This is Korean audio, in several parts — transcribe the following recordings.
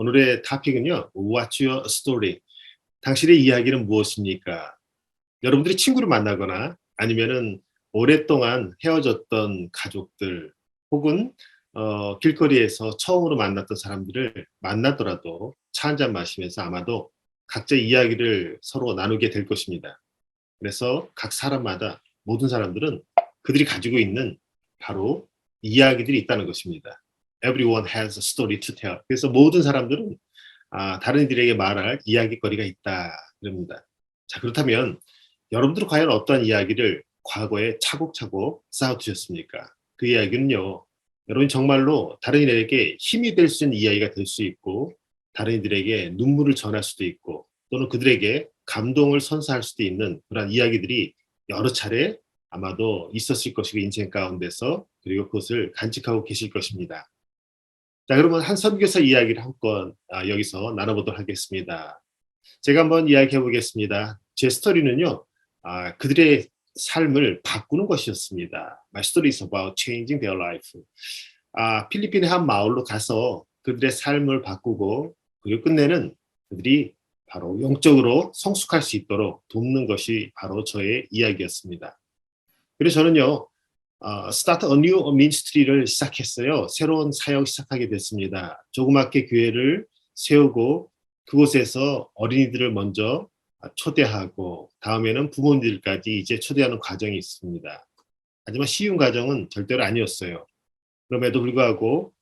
오늘의 토픽은요. What's your story? 당신의 이야기는 무엇입니까? 여러분들이 친구를 만나거나 아니면은 오랫동안 헤어졌던 가족들 혹은 길거리에서 처음으로 만났던 사람들을 만나더라도 차 한잔 마시면서 아마도 각자의 이야기를 서로 나누게 될 것입니다. 그래서 각 사람마다 모든 사람들은 그들이 가지고 있는 바로 이야기들이 있다는 것입니다. Everyone has a story to tell. 그래서 모든 사람들은 다른 이들에게 말할 이야깃거리가 있다. 그럽니다. 자, 그렇다면 여러분들은 과연 어떠한 이야기를 과거에 차곡차곡 쌓아두셨습니까? 그 이야기는요. 여러분 정말로 다른 이들에게 힘이 될 수 있는 이야기가 될 수 있고 다른 이들에게 눈물을 전할 수도 있고 또는 그들에게 감동을 선사할 수도 있는 그런 이야기들이 여러 차례 아마도 있었을 것이고 인생 가운데서 그리고 그것을 간직하고 계실 것입니다. 자, 그러면 한 선교사 이야기를 한건 여기서 나눠보도록 하겠습니다. 제가 한번 이야기해 보겠습니다. 제 스토리는요, 그들의 삶을 바꾸는 것이었습니다. My story is about changing their life. 필리핀의 한 마을로 가서 그들의 삶을 바꾸고 그리고 끝내는 그들이 바로 영적으로 성숙할 수 있도록 돕는 것이 바로 저의 이야기였습니다. 그래서 저는요, Start a New Ministry를 시작했어요. 새로운 사역 시작하게 됐습니다. 조그맣게 교회를 세우고 그곳에서 어린이들을 먼저 초대하고 다음에는 부모님들까지 이제 초대하는 과정이 있습니다. 하지만 쉬운 과정은 절대로 아니었어요. 그럼에도 불구하고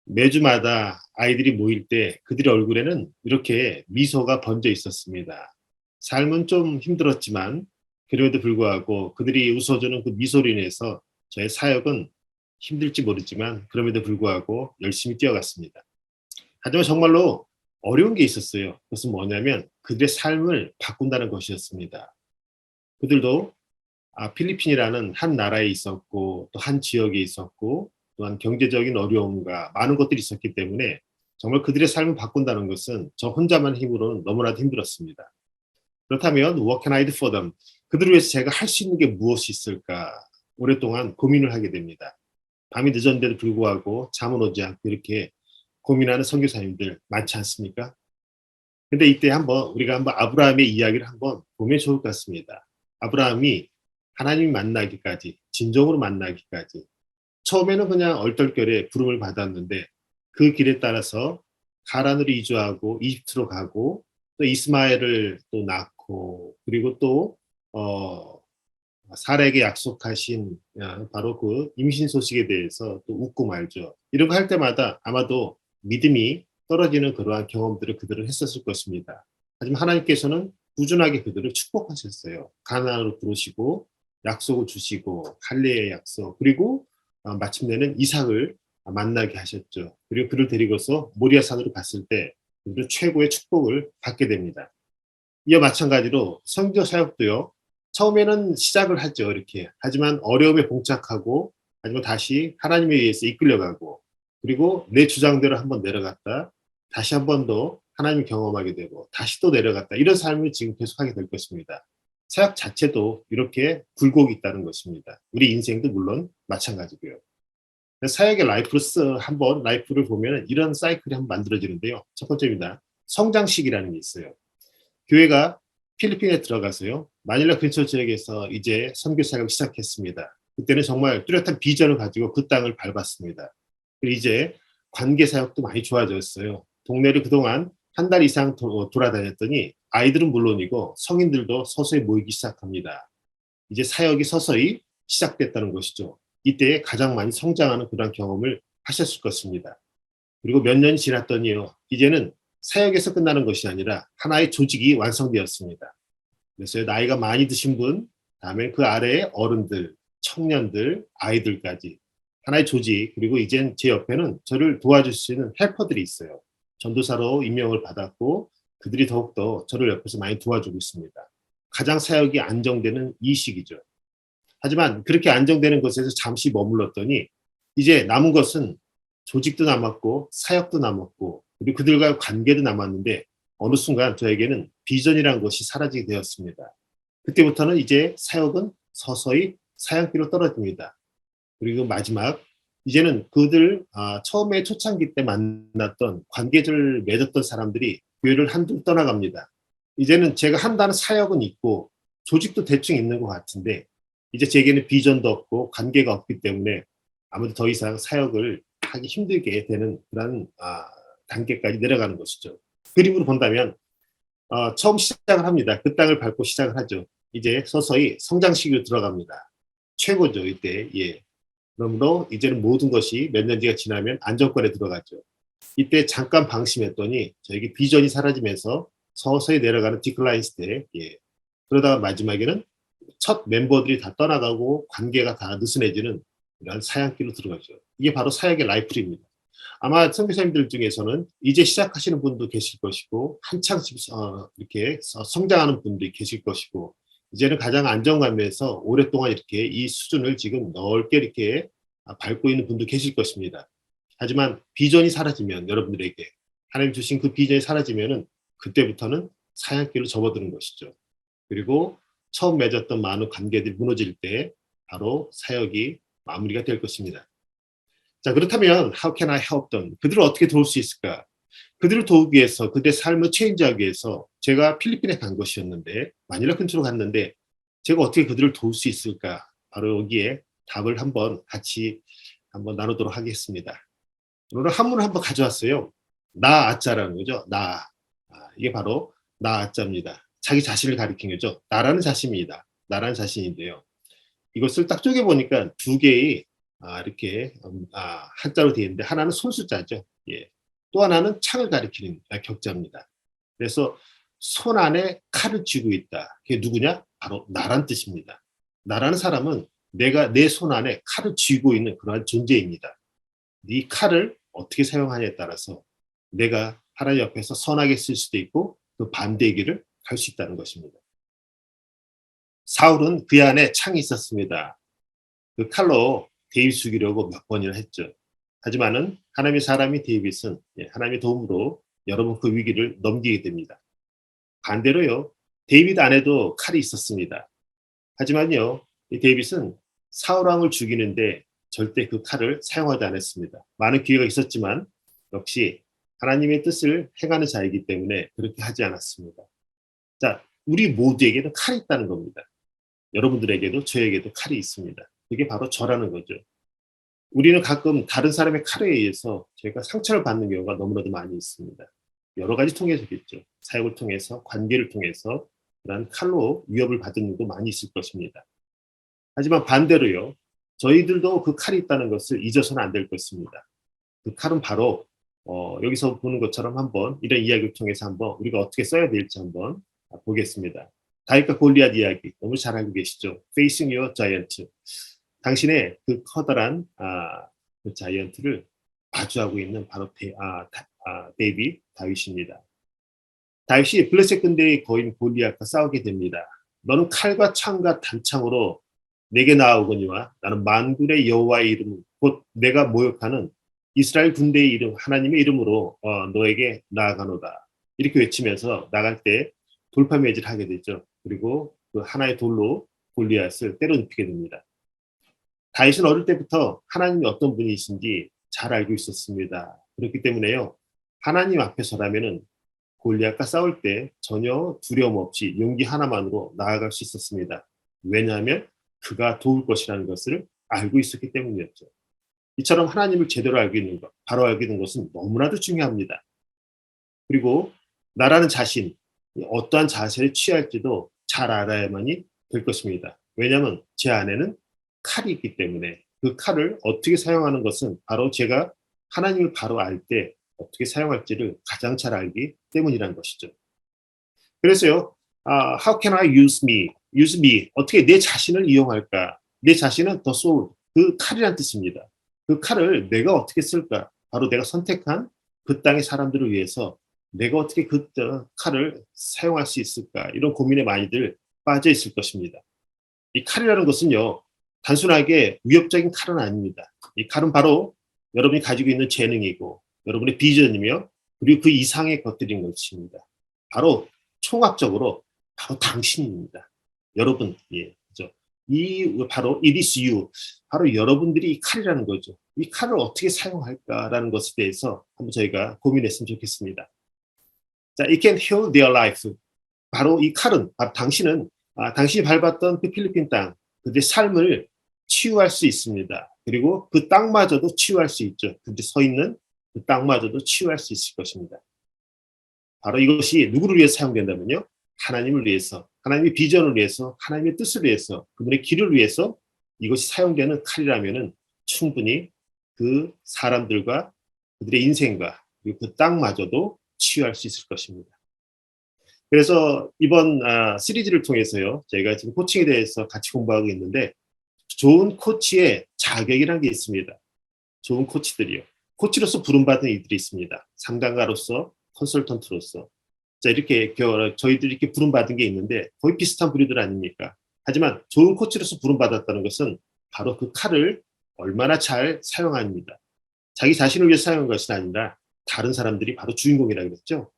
매주마다 아이들이 모일 때 그들의 얼굴에는 이렇게 미소가 번져 있었습니다. 삶은 좀 힘들었지만 그럼에도 불구하고 그들이 웃어주는 그 미소로 인해서 저의 사역은 힘들지 모르지만 그럼에도 불구하고 열심히 뛰어갔습니다. 하지만 정말로 어려운 게 있었어요. 그것은 뭐냐면 그들의 삶을 바꾼다는 것이었습니다. 그들도 필리핀이라는 한 나라에 있었고 또 한 지역에 있었고 또한 경제적인 어려움과 많은 것들이 있었기 때문에 정말 그들의 삶을 바꾼다는 것은 저 혼자만 힘으로는 너무나도 힘들었습니다. 그렇다면 what can I do for them? 그들을 위해서 제가 할 수 있는 게 무엇이 있을까? 오랫동안 고민을 하게 됩니다. 밤이 늦었는데도 불구하고 잠은 오지 않고 이렇게 고민하는 선교사님들 많지 않습니까? 근데 이때 우리가 한번 아브라함의 이야기를 한번 보면 좋을 것 같습니다. 아브라함이 하나님 만나기까지, 진정으로 만나기까지 처음에는 그냥 얼떨결에 부름을 받았는데 그 길에 따라서 가란으로 이주하고 이집트로 가고 또 이스마엘을 또 낳고 그리고 또 사라에게 약속하신 바로 그 임신 소식에 대해서 또 웃고 말죠. 이런 거 할 때마다 아마도 믿음이 떨어지는 그러한 경험들을 그들은 했었을 것입니다. 하지만 하나님께서는 꾸준하게 그들을 축복하셨어요. 가나안으로 부르시고 약속을 주시고 할례의 약속 그리고 마침내는 이삭을 만나게 하셨죠. 그리고 그를 데리고서 모리아산으로 갔을 때 그들은 최고의 축복을 받게 됩니다. 이와 마찬가지로 선교 사역도요. 처음에는 시작을 하죠. 이렇게. 하지만 어려움에 봉착하고 하지만 다시 하나님에 의해서 이끌려가고 그리고 내 주장대로 한번 내려갔다 다시 한 번 더 하나님을 경험하게 되고 다시 또 내려갔다 이런 삶을 지금 계속하게 될 것입니다. 사역 자체도 이렇게 굴곡이 있다는 것입니다. 우리 인생도 물론 마찬가지고요. 사역의 라이프를 보면 이런 사이클이 한번 만들어지는데요. 첫 번째입니다. 성장식이라는 게 있어요. 교회가 필리핀에 들어가서요. 마닐라 근처 지역에서 이제 선교 사역을 시작했습니다. 그때는 정말 뚜렷한 비전을 가지고 그 땅을 밟았습니다. 그리고 이제 관계 사역도 많이 좋아졌어요. 동네를 그동안 한 달 이상 돌아다녔더니 아이들은 물론이고 성인들도 서서히 모이기 시작합니다. 이제 사역이 서서히 시작됐다는 것이죠. 이때 가장 많이 성장하는 그런 경험을 하셨을 것입니다. 그리고 몇 년이 지났더니요. 이제는 사역에서 끝나는 것이 아니라 하나의 조직이 완성되었습니다. 그래서 나이가 많이 드신 분, 다음에 그 아래에 어른들, 청년들, 아이들까지 하나의 조직, 그리고 이젠 제 옆에는 저를 도와줄 수 있는 헬퍼들이 있어요. 전도사로 임명을 받았고 그들이 더욱더 저를 옆에서 많이 도와주고 있습니다. 가장 사역이 안정되는 이 시기죠. 하지만 그렇게 안정되는 것에서 잠시 머물렀더니 이제 남은 것은 조직도 남았고 사역도 남았고 그리고 그들과의 관계도 남았는데 어느 순간 저에게는 비전이라는 것이 사라지게 되었습니다. 그때부터는 이제 사역은 서서히 사양길로 떨어집니다. 그리고 마지막 이제는 그들 처음에 초창기 때 만났던 관계를 맺었던 사람들이 교회를 한둘 떠나갑니다. 이제는 제가 한다는 사역은 있고 조직도 대충 있는 것 같은데 이제 제게는 비전도 없고 관계가 없기 때문에 아무래도 더 이상 사역을 하기 힘들게 되는 그런 단계까지 내려가는 것이죠. 그림으로 본다면 처음 시작을 합니다. 그 땅을 밟고 시작을 하죠. 이제 서서히 성장 시기로 들어갑니다. 최고죠 이때. 예. 그러므로 이제는 모든 것이 몇 년지가 지나면 안정권에 들어가죠. 이때 잠깐 방심했더니 저에게 비전이 사라지면서 서서히 내려가는 디클라인 스텝. 예. 그러다가 마지막에는 첫 멤버들이 다 떠나가고 관계가 다 느슨해지는 이런 사양길로 들어가죠. 이게 바로 사역의 라이프입니다. 아마 선교사님들 중에서는 이제 시작하시는 분도 계실 것이고 한창 이렇게 성장하는 분들이 계실 것이고 이제는 가장 안정감에서 오랫동안 이렇게 이 수준을 지금 넓게 이렇게 밟고 있는 분도 계실 것입니다. 하지만 비전이 사라지면 여러분들에게 하나님 주신 그 비전이 사라지면은 그때부터는 사양길로 접어드는 것이죠. 그리고 처음 맺었던 많은 관계들이 무너질 때 바로 사역이 마무리가 될 것입니다. 자, 그렇다면 how can I help them? 그들을 어떻게 도울 수 있을까? 그들을 도우기 위해서 그들의 삶을 체인지하기 위해서 제가 필리핀에 간 것이었는데 마닐라 근처로 갔는데 제가 어떻게 그들을 도울 수 있을까? 바로 여기에 답을 한번 같이 한번 나누도록 하겠습니다. 오늘 한문을 한번 가져왔어요. 나 아자라는 거죠. 나. 이게 바로 나 아자입니다. 자기 자신을 가리킨 거죠. 나라는 자신입니다. 나라는 자신인데요. 이것을 딱 쪼개보니까 두 개의 이렇게 한자로 되어 있는데 하나는 손수자죠. 예. 또 하나는 창을 가리키는 격자입니다. 그래서 손 안에 칼을 쥐고 있다. 그게 누구냐? 바로 나란 뜻입니다. 나라는 사람은 내가 내 손 안에 칼을 쥐고 있는 그러한 존재입니다. 이 칼을 어떻게 사용하냐에 따라서 내가 하나님 옆에서 선하게 쓸 수도 있고 그 반대의 길을 갈 수 있다는 것입니다. 사울은 그 안에 창이 있었습니다. 그 칼로 데이빗 죽이려고 몇 번이나 했죠. 하지만은 하나님의 사람이 데이빗은 하나님의 도움으로 여러분 그 위기를 넘기게 됩니다. 반대로요. 데이빗 안에도 칼이 있었습니다. 하지만요. 이 데이빗은 사울 왕을 죽이는데 절대 그 칼을 사용하지 않았습니다. 많은 기회가 있었지만 역시 하나님의 뜻을 행하는 자이기 때문에 그렇게 하지 않았습니다. 자, 우리 모두에게는 칼이 있다는 겁니다. 여러분들에게도 저에게도 칼이 있습니다. 그게 바로 저라는 거죠. 우리는 가끔 다른 사람의 칼에 의해서 저희가 상처를 받는 경우가 너무나도 많이 있습니다. 여러 가지 통해서겠죠. 사역을 통해서, 관계를 통해서 그런 칼로 위협을 받은 일도 많이 있을 것입니다. 하지만 반대로요. 저희들도 그 칼이 있다는 것을 잊어서는 안 될 것입니다. 그 칼은 바로 여기서 보는 것처럼 한번 이런 이야기를 통해서 한번 우리가 어떻게 써야 될지 한번 보겠습니다. 다윗과 골리앗 이야기 너무 잘 알고 계시죠? Facing your giant. 당신의 그 커다란 그 자이언트를 마주하고 있는 바로 데이빗 다윗입니다. 다윗이 블레셋 군대의 거인 골리앗과 싸우게 됩니다. 너는 칼과 창과 단창으로 내게 나아오거니와 나는 만군의 여호와의 이름 곧 내가 모욕하는 이스라엘 군대의 이름 하나님의 이름으로 너에게 나아가노다. 이렇게 외치면서 나갈 때 돌파매질을 하게 되죠. 그리고 그 하나의 돌로 골리앗을 때려 눕히게 됩니다. 다윗은 어릴 때부터 하나님이 어떤 분이신지 잘 알고 있었습니다. 그렇기 때문에요. 하나님 앞에서라면은 골리앗과 싸울 때 전혀 두려움 없이 용기 하나만으로 나아갈 수 있었습니다. 왜냐하면 그가 도울 것이라는 것을 알고 있었기 때문이었죠. 이처럼 하나님을 제대로 알고 있는 것, 바로 알고 있는 것은 너무나도 중요합니다. 그리고 나라는 자신, 어떠한 자세를 취할지도 잘 알아야만이 될 것입니다. 왜냐하면 제 안에는 칼이 있기 때문에 그 칼을 어떻게 사용하는 것은 바로 제가 하나님을 바로 알 때 어떻게 사용할지를 가장 잘 알기 때문이라는 것이죠. 그래서요, how can I use me? use me. 어떻게 내 자신을 이용할까? 내 자신은 the sword. 그 칼이란 뜻입니다. 그 칼을 내가 어떻게 쓸까? 바로 내가 선택한 그 땅의 사람들을 위해서 내가 어떻게 그 칼을 사용할 수 있을까? 이런 고민에 많이들 빠져 있을 것입니다. 이 칼이라는 것은요, 단순하게 위협적인 칼은 아닙니다. 이 칼은 바로 여러분이 가지고 있는 재능이고 여러분의 비전이며 그리고 그 이상의 것들인 것입니다. 바로 총합적으로 바로 당신입니다. 여러분, 예, 그죠? 이 바로 it is you. 바로 여러분들이 이 칼이라는 거죠. 이 칼을 어떻게 사용할까라는 것에 대해서 한번 저희가 고민했으면 좋겠습니다. 자, it can heal their life. 바로 이 칼은, 당신은, 당신이 밟았던 그 필리핀 땅, 그들의 삶을 치유할 수 있습니다. 그리고 그 땅마저도 치유할 수 있죠. 그들이 서 있는 그 땅마저도 치유할 수 있을 것입니다. 바로 이것이 누구를 위해서 사용된다면요? 하나님을 위해서, 하나님의 비전을 위해서, 하나님의 뜻을 위해서, 그분의 길을 위해서 이것이 사용되는 칼이라면은 충분히 그 사람들과 그들의 인생과 그리고 그 땅마저도 치유할 수 있을 것입니다. 그래서 이번 시리즈를 통해서요, 저희가 지금 코칭에 대해서 같이 공부하고 있는데, 좋은 코치의 자격이라는 게 있습니다. 좋은 코치들이요. 코치로서 부름받은 이들이 있습니다. 상담가로서, 컨설턴트로서. 자, 이렇게 저희들이 이렇게 부름받은 게 있는데 거의 비슷한 부류들 아닙니까? 하지만 좋은 코치로서 부름받았다는 것은 바로 그 칼을 얼마나 잘 사용합니다. 자기 자신을 위해 사용한 것이 아니라 다른 사람들이 바로 주인공이라고 그랬죠.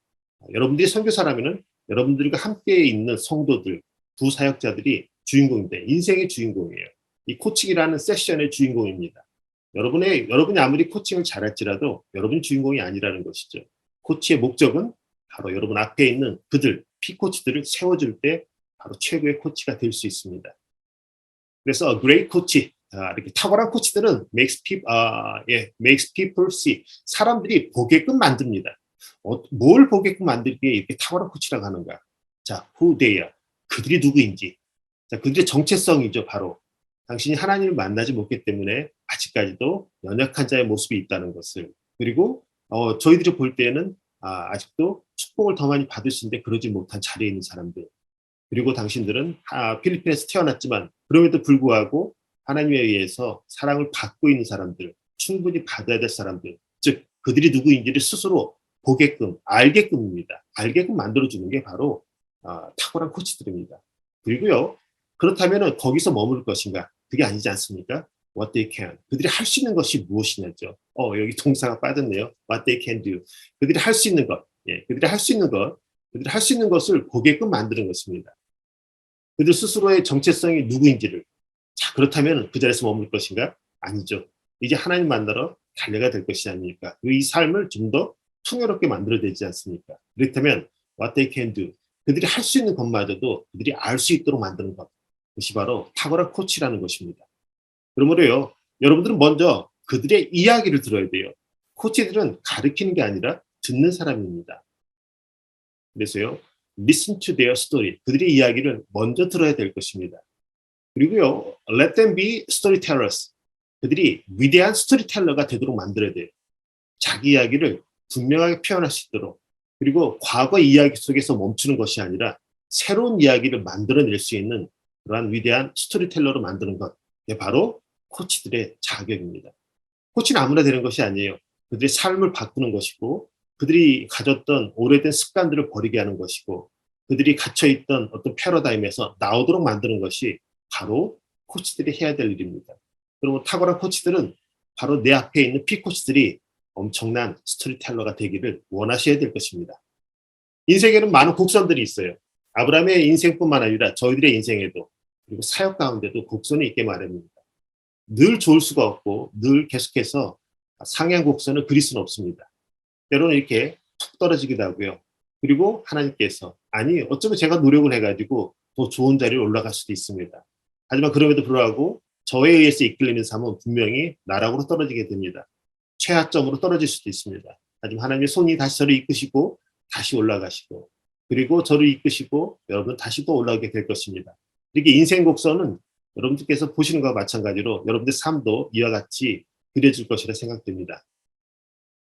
여러분들이 선교사라면은 여러분들과 함께 있는 성도들, 부사역자들이 주인공인데 인생의 주인공이에요. 이 코칭이라는 세션의 주인공입니다. 여러분이 아무리 코칭을 잘할지라도 여러분이 주인공이 아니라는 것이죠. 코치의 목적은 바로 여러분 앞에 있는 그들, 피코치들을 세워줄 때 바로 최고의 코치가 될 수 있습니다. 그래서 a great coach, 이렇게 탁월한 코치들은 makes people see. 사람들이 보게끔 만듭니다. 뭘 보게끔 만들기에 이렇게 탁월한 코치라고 하는가? 자, who they are. 그들이 누구인지. 자, 그들의 정체성이죠, 바로. 당신이 하나님을 만나지 못했기 때문에 아직까지도 연약한 자의 모습이 있다는 것을. 그리고 저희들이 볼 때에는 아직도 축복을 더 많이 받으시는데 그러지 못한 자리에 있는 사람들. 그리고 당신들은 필리핀에서 태어났지만 그럼에도 불구하고 하나님에 의해서 사랑을 받고 있는 사람들, 충분히 받아야 될 사람들, 즉 그들이 누구인지를 스스로 보게끔, 알게끔입니다. 알게끔 만들어주는 게 바로 탁월한 코치들입니다. 그리고요, 그렇다면 거기서 머물 것인가? 그게 아니지 않습니까? What they can. 그들이 할 수 있는 것이 무엇이냐죠. 여기 동사가 빠졌네요. What they can do. 그들이 할 수 있는 것. 예, 그들이 할 수 있는 것. 그들이 할 수 있는 것을 보게끔 만드는 것입니다. 그들 스스로의 정체성이 누구인지를. 자, 그렇다면 그 자리에서 머물 것인가? 아니죠. 이제 하나님 만나러 달려가 될 것이 아닙니까? 이 삶을 좀 더 풍요롭게 만들어야 되지 않습니까? 그렇다면 what they can do. 그들이 할 수 있는 것마저도 그들이 알 수 있도록 만드는 것. 그것이 바로 탁월한 코치라는 것입니다. 그러므로요, 여러분들은 먼저 그들의 이야기를 들어야 돼요. 코치들은 가르치는 게 아니라 듣는 사람입니다. 그래서요, listen to their story. 그들의 이야기를 먼저 들어야 될 것입니다. 그리고요, let them be storytellers. 그들이 위대한 스토리텔러가 되도록 만들어야 돼요. 자기 이야기를 분명하게 표현할 수 있도록. 그리고 과거 이야기 속에서 멈추는 것이 아니라 새로운 이야기를 만들어낼 수 있는 그러한 위대한 스토리텔러로 만드는 것. 이게 바로 코치들의 자격입니다. 코치는 아무나 되는 것이 아니에요. 그들의 삶을 바꾸는 것이고 그들이 가졌던 오래된 습관들을 버리게 하는 것이고 그들이 갇혀있던 어떤 패러다임에서 나오도록 만드는 것이 바로 코치들이 해야 될 일입니다. 그리고 탁월한 코치들은 바로 내 앞에 있는 피코치들이 엄청난 스토리텔러가 되기를 원하셔야 될 것입니다. 인생에는 많은 곡선들이 있어요. 아브라함의 인생뿐만 아니라 저희들의 인생에도 그리고 사역 가운데도 곡선이 있게 마련입니다. 늘 좋을 수가 없고 늘 계속해서 상향 곡선을 그릴 수는 없습니다. 때로는 이렇게 툭 떨어지기도 하고요. 그리고 하나님께서 아니 어쩌면 제가 노력을 해가지고 더 좋은 자리에 올라갈 수도 있습니다. 하지만 그럼에도 불구하고 저에 의해서 이끌리는 삶은 분명히 나락으로 떨어지게 됩니다. 최하점으로 떨어질 수도 있습니다. 하지만 하나님의 손이 다시 저를 이끄시고 다시 올라가시고 그리고 저를 이끄시고 여러분 다시 또 올라가게 될 것입니다. 이렇게 인생 곡선은 여러분들께서 보시는 것과 마찬가지로 여러분들 삶도 이와 같이 그려질 것이라 생각됩니다.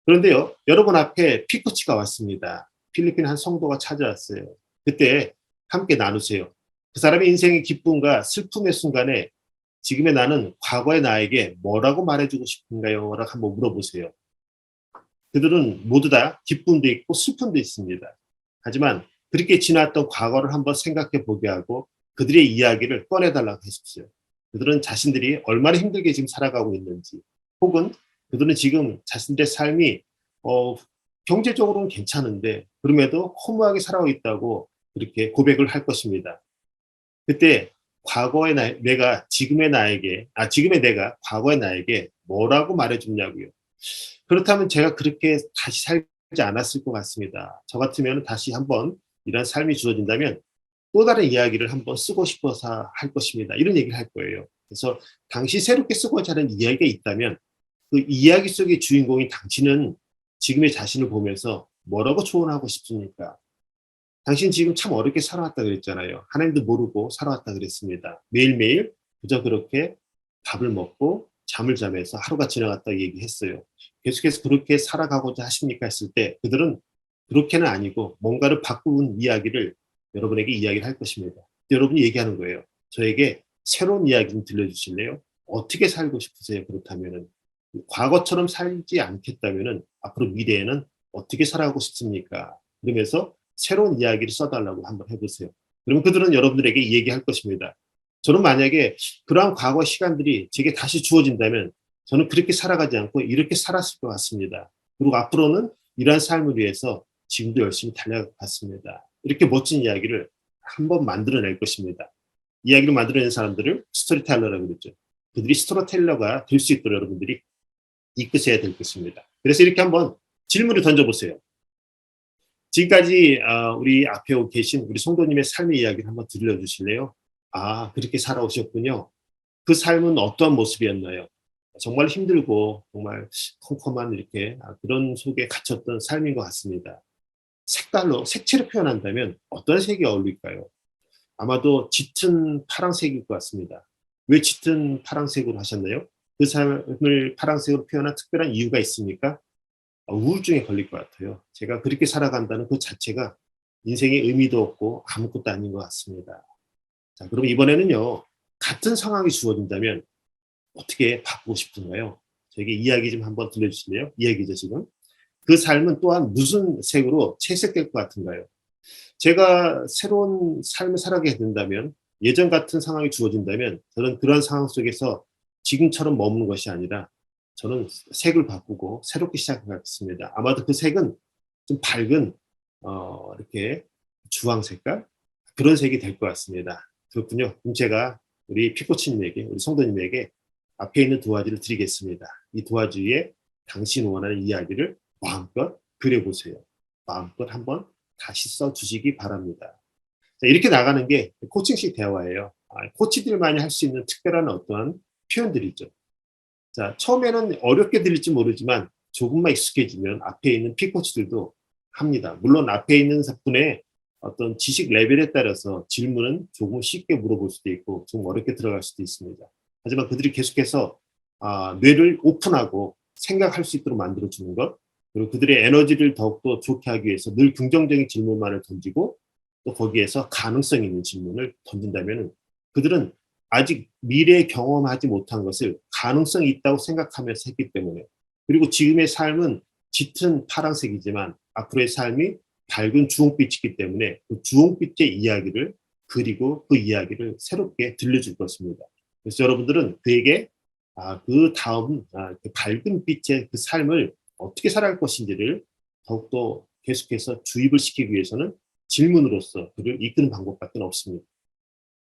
그런데요, 여러분 앞에 피코치가 왔습니다. 필리핀 한 성도가 찾아왔어요. 그때 함께 나누세요. 그 사람의 인생의 기쁨과 슬픔의 순간에 지금의 나는 과거의 나에게 뭐라고 말해주고 싶은가요? 라고 한번 물어보세요. 그들은 모두 다 기쁨도 있고 슬픔도 있습니다. 하지만 그렇게 지났던 과거를 한번 생각해 보게 하고 그들의 이야기를 꺼내달라고 했습니다. 그들은 자신들이 얼마나 힘들게 지금 살아가고 있는지 혹은 그들은 지금 자신들의 삶이 경제적으로는 괜찮은데 그럼에도 허무하게 살아가고 있다고 그렇게 고백을 할 것입니다. 그때 과거의 내가 지금의 나에게, 지금의 내가 과거의 나에게 뭐라고 말해줬냐고요. 그렇다면 제가 그렇게 다시 살지 않았을 것 같습니다. 저 같으면 다시 한번 이런 삶이 주어진다면 또 다른 이야기를 한번 쓰고 싶어서 할 것입니다. 이런 얘기를 할 거예요. 그래서 당시 새롭게 쓰고자 하는 이야기가 있다면 그 이야기 속의 주인공인 당신은 지금의 자신을 보면서 뭐라고 조언하고 싶습니까? 당신 지금 참 어렵게 살아왔다 그랬잖아요. 하나님도 모르고 살아왔다 그랬습니다. 매일매일 그저 그렇게 밥을 먹고 잠을 자면서 하루가 지나갔다고 얘기했어요. 계속해서 그렇게 살아가고자 하십니까? 했을 때 그들은 그렇게는 아니고 뭔가를 바꾼 이야기를 여러분에게 이야기를 할 것입니다. 여러분이 얘기하는 거예요. 저에게 새로운 이야기 좀 들려주실래요? 어떻게 살고 싶으세요? 그렇다면은 과거처럼 살지 않겠다면은 앞으로 미래에는 어떻게 살아가고 싶습니까? 그러면서 새로운 이야기를 써달라고 한번 해보세요. 그러면 그들은 여러분들에게 얘기할 것입니다. 저는 만약에 그러한 과거 시간들이 제게 다시 주어진다면 저는 그렇게 살아가지 않고 이렇게 살았을 것 같습니다. 그리고 앞으로는 이러한 삶을 위해서 지금도 열심히 달려갔습니다. 이렇게 멋진 이야기를 한번 만들어낼 것입니다. 이야기를 만들어낸 사람들을 스토리텔러라고 그러죠. 그들이 스토리텔러가 될 수 있도록 여러분들이 이끄셔야 될 것입니다. 그래서 이렇게 한번 질문을 던져보세요. 지금까지 우리 앞에 계신 우리 성도님의 삶의 이야기를 한번 들려주실래요? 그렇게 살아오셨군요. 그 삶은 어떠한 모습이었나요? 정말 힘들고 정말 컴컴한 이렇게 그런 속에 갇혔던 삶인 것 같습니다. 색깔로 색채로 표현한다면 어떤 색이 어울릴까요? 아마도 짙은 파란색일 것 같습니다. 왜 짙은 파란색으로 하셨나요? 그 삶을 파란색으로 표현한 특별한 이유가 있습니까? 우울증에 걸릴 것 같아요. 제가 그렇게 살아간다는 그 자체가 인생에 의미도 없고 아무것도 아닌 것 같습니다. 자, 그럼 이번에는요, 같은 상황이 주어진다면 어떻게 바꾸고 싶은가요? 저에게 이야기 좀 한번 들려주실래요? 이야기죠, 지금. 그 삶은 또한 무슨 색으로 채색될 것 같은가요? 제가 새로운 삶을 살아가게 된다면, 예전 같은 상황이 주어진다면, 저는 그런 상황 속에서 지금처럼 머무는 것이 아니라, 저는 색을 바꾸고 새롭게 시작하겠습니다. 아마도 그 색은 좀 밝은, 이렇게 주황 색깔? 그런 색이 될 것 같습니다. 그렇군요. 그럼 제가 우리 피코치님에게, 우리 성도님에게 앞에 있는 도화지를 드리겠습니다. 이 도화지 위에 당신 원하는 이야기를 마음껏 그려보세요. 마음껏 한번 다시 써주시기 바랍니다. 자, 이렇게 나가는 게 코칭식 대화예요. 코치들만이 할 수 있는 특별한 어떠한 표현들이죠. 자, 처음에는 어렵게 들릴지 모르지만 조금만 익숙해지면 앞에 있는 피코치들도 합니다. 물론 앞에 있는 분의 어떤 지식 레벨에 따라서 질문은 조금 쉽게 물어볼 수도 있고 좀 어렵게 들어갈 수도 있습니다. 하지만 그들이 계속해서 뇌를 오픈하고 생각할 수 있도록 만들어주는 것, 그리고 그들의 에너지를 더욱더 좋게 하기 위해서 늘 긍정적인 질문만을 던지고 또 거기에서 가능성 있는 질문을 던진다면 그들은 아직 미래에 경험하지 못한 것을 가능성이 있다고 생각하면서 했기 때문에, 그리고 지금의 삶은 짙은 파란색이지만 앞으로의 삶이 밝은 주홍빛이기 때문에 그 주홍빛의 이야기를 그리고 그 이야기를 새롭게 들려줄 것입니다. 그래서 여러분들은 그에게 그 다음 그 밝은 빛의 그 삶을 어떻게 살아갈 것인지를 더욱더 계속해서 주입을 시키기 위해서는 질문으로서 그를 이끄는 방법밖에 없습니다.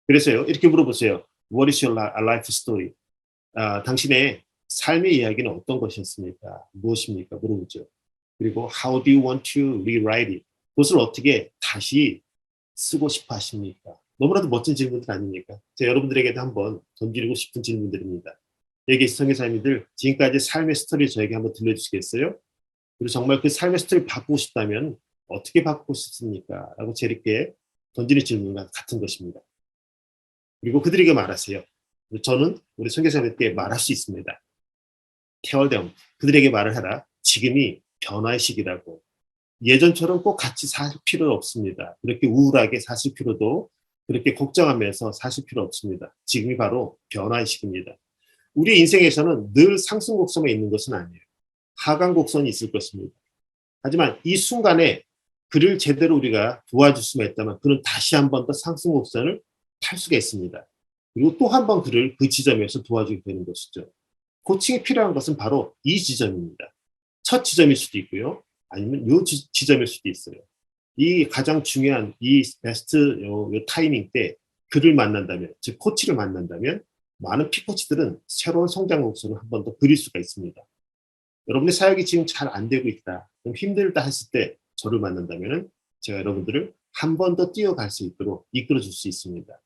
그래서요, 이렇게 물어보세요. What is your life story? 당신의 삶의 이야기는 어떤 것이었습니까? 무엇입니까? 물어보죠. 그리고 How do you want to rewrite it? 그것을 어떻게 다시 쓰고 싶어 하십니까? 너무나도 멋진 질문들 아닙니까? 제가 여러분들에게도 한번 던지고 싶은 질문들입니다. 여기 성교사님들 지금까지 삶의 스토리 저에게 한번 들려주시겠어요? 그리고 정말 그 삶의 스토리를 바꾸고 싶다면 어떻게 바꾸고 싶습니까? 라고 제게 던지는 질문과 같은 것입니다. 그리고 그들에게 말하세요. 저는 우리 선교사님께 말할 수 있습니다. Tell them. 그들에게 말을 하라. 지금이 변화의 시기라고. 예전처럼 꼭 같이 살 필요 없습니다. 그렇게 우울하게 사실 필요도, 그렇게 걱정하면서 사실 필요 없습니다. 지금이 바로 변화의 시기입니다. 우리 인생에서는 늘 상승 곡선에 있는 것은 아니에요. 하강 곡선이 있을 것입니다. 하지만 이 순간에 그를 제대로 우리가 도와줄 수만 있다면 그는 다시 한 번 더 상승 곡선을 탈 수가 있습니다. 그리고 또 한 번 그를 그 지점에서 도와주게 되는 것이죠. 코칭이 필요한 것은 바로 이 지점입니다. 첫 지점일 수도 있고요. 아니면 요 지점일 수도 있어요. 이 가장 중요한 이 베스트 요 타이밍 때 그를 만난다면, 즉 코치를 만난다면 많은 피코치들은 새로운 성장 목표를 한 번 더 그릴 수가 있습니다. 여러분의 사역이 지금 잘 안 되고 있다, 좀 힘들다 했을 때 저를 만난다면 제가 여러분들을 한 번 더 뛰어갈 수 있도록 이끌어 줄 수 있습니다.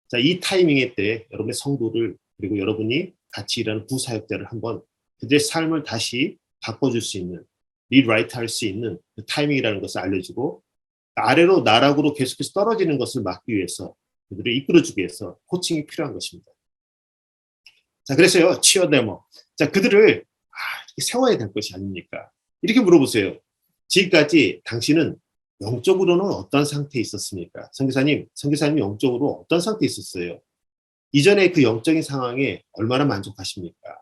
자, 이 타이밍에 때 여러분의 성도를, 그리고 여러분이 같이 일하는 부사역자를 한번 그들의 삶을 다시 바꿔줄 수 있는, 리라이트 할 수 있는 그 타이밍이라는 것을 알려주고, 아래로 나락으로 계속해서 떨어지는 것을 막기 위해서, 그들을 이끌어주기 위해서 코칭이 필요한 것입니다. 자, 그래서요, 치어데모. 자, 그들을 이렇게 세워야 될 것이 아닙니까? 이렇게 물어보세요. 지금까지 당신은 영적으로는 어떤 상태에 있었습니까? 선교사님 영적으로 어떤 상태에 있었어요? 이전에 그 영적인 상황에 얼마나 만족하십니까?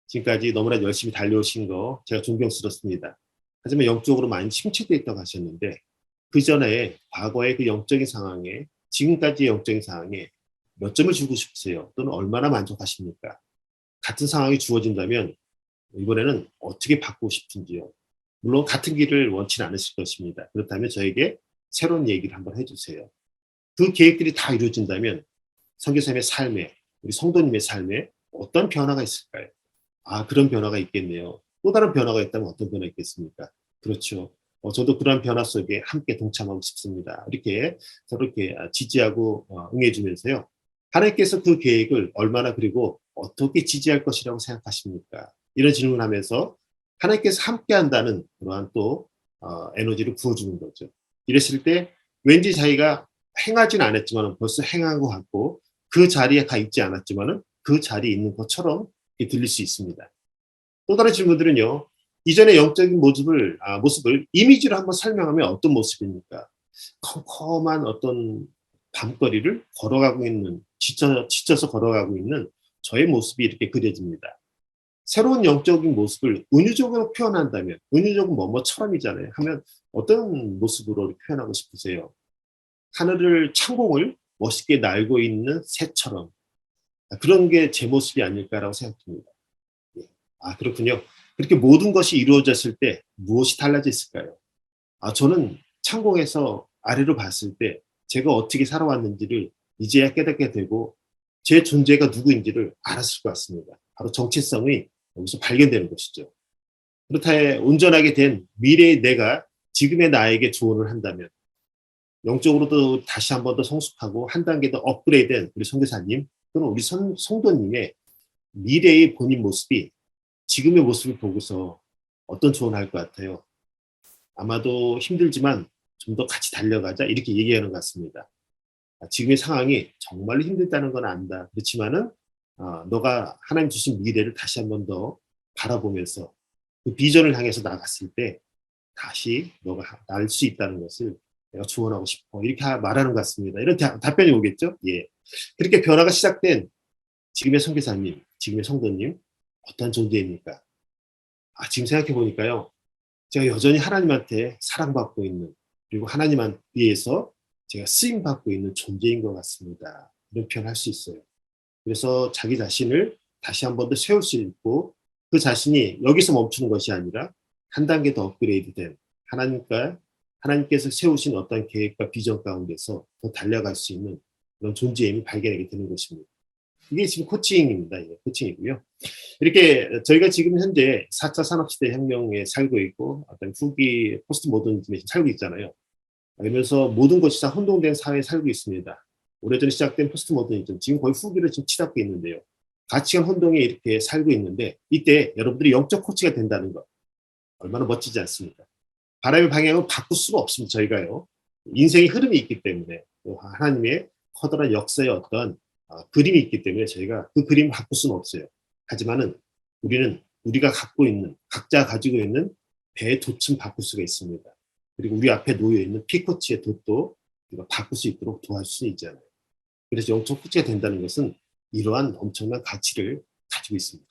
지금까지 너무나 열심히 달려오신 거 제가 존경스럽습니다. 하지만 영적으로 많이 침체되어 있다고 하셨는데, 그 전에 과거의 그 영적인 상황에, 지금까지의 영적인 상황에 몇 점을 주고 싶으세요? 또는 얼마나 만족하십니까? 같은 상황이 주어진다면 이번에는 어떻게 바꾸고 싶은지요? 물론 같은 길을 원치는 않으실 것입니다. 그렇다면 저에게 새로운 얘기를 한번 해주세요. 그 계획들이 다 이루어진다면 선교사님의 삶에, 우리 성도님의 삶에 어떤 변화가 있을까요? 그런 변화가 있겠네요. 또 다른 변화가 있다면 어떤 변화가 있겠습니까? 그렇죠. 저도 그런 변화 속에 함께 동참하고 싶습니다. 이렇게 서로 이렇게 지지하고 응해주면서요. 하나님께서 그 계획을 얼마나, 그리고 어떻게 지지할 것이라고 생각하십니까? 이런 질문을 하면서 하나님께서 함께 한다는 그러한 또 에너지를 부어주는 거죠. 이랬을 때 왠지 자기가 행하지는 않았지만 벌써 행한 것 같고, 그 자리에 가 있지 않았지만 그 자리에 있는 것처럼 들릴 수 있습니다. 또 다른 질문들은요. 이전의 영적인 모습을 이미지로 한번 설명하면 어떤 모습입니까? 컴컴한 어떤 밤거리를 걸어가고 있는, 지쳐서 걸어가고 있는 저의 모습이 이렇게 그려집니다. 새로운 영적인 모습을 은유적으로 표현한다면, 은유적은 뭐뭐처럼이잖아요. 하면 어떤 모습으로 표현하고 싶으세요? 하늘을, 창공을 멋있게 날고 있는 새처럼, 그런 게 제 모습이 아닐까라고 생각합니다. 예. 그렇군요. 그렇게 모든 것이 이루어졌을 때 무엇이 달라졌을까요? 저는 창공에서 아래로 봤을 때 제가 어떻게 살아왔는지를 이제야 깨닫게 되고, 제 존재가 누구인지를 알았을 것 같습니다. 바로 정체성이 여기서 발견되는 것이죠. 그렇다 해 온전하게 된 미래의 내가 지금의 나에게 조언을 한다면, 영적으로도 다시 한 번 더 성숙하고 한 단계 더 업그레이드된 우리 선교사님 또는 우리 성도님의 미래의 본인 모습이 지금의 모습을 보고서 어떤 조언을 할 것 같아요? 아마도 힘들지만 좀 더 같이 달려가자, 이렇게 얘기하는 것 같습니다. 지금의 상황이 정말로 힘들다는 건 안다. 그렇지만은 너가 하나님 주신 미래를 다시 한 번 더 바라보면서 그 비전을 향해서 나갔을 때 다시 너가 날 수 있다는 것을 내가 조언하고 싶어. 이렇게 말하는 것 같습니다. 이런 답변이 오겠죠? 예. 그렇게 변화가 시작된 지금의 선교사님, 지금의 성도님, 어떤 존재입니까? 지금 생각해 보니까요. 제가 여전히 하나님한테 사랑받고 있는, 그리고 하나님 위해서 제가 쓰임받고 있는 존재인 것 같습니다. 이런 표현할 수 있어요. 그래서 자기 자신을 다시 한 번 더 세울 수 있고, 그 자신이 여기서 멈추는 것이 아니라 한 단계 더 업그레이드된 하나님께서 세우신 어떤 계획과 비전 가운데서 더 달려갈 수 있는 그런 존재임을 발견하게 되는 것입니다. 이게 지금 코칭입니다. 예, 코칭이고요. 이렇게 저희가 지금 현재 4차 산업시대 혁명에 살고 있고, 어떤 후기 포스트 모더니즘에 살고 있잖아요. 그러면서 모든 것이 다 혼동된 사회에 살고 있습니다. 오래전에 시작된 포스트 모더니즘, 지금 거의 후기를 지금 치닫고 있는데요. 가치관 혼동에 이렇게 살고 있는데, 이때 여러분들이 영적 코치가 된다는 것, 얼마나 멋지지 않습니까? 바람의 방향을 바꿀 수가 없습니다. 저희가요. 인생의 흐름이 있기 때문에, 또 하나님의 커다란 역사의 어떤 그림이 있기 때문에 저희가 그 그림을 바꿀 수는 없어요. 하지만은 우리가 갖고 있는, 각자 가지고 있는 배의 돛은 바꿀 수가 있습니다. 그리고 우리 앞에 놓여 있는 피코치의 돛도 우리가 바꿀 수 있도록 도와줄 수 있잖아요. 그래서 영적 코치가 된다는 것은 이러한 엄청난 가치를 가지고 있습니다.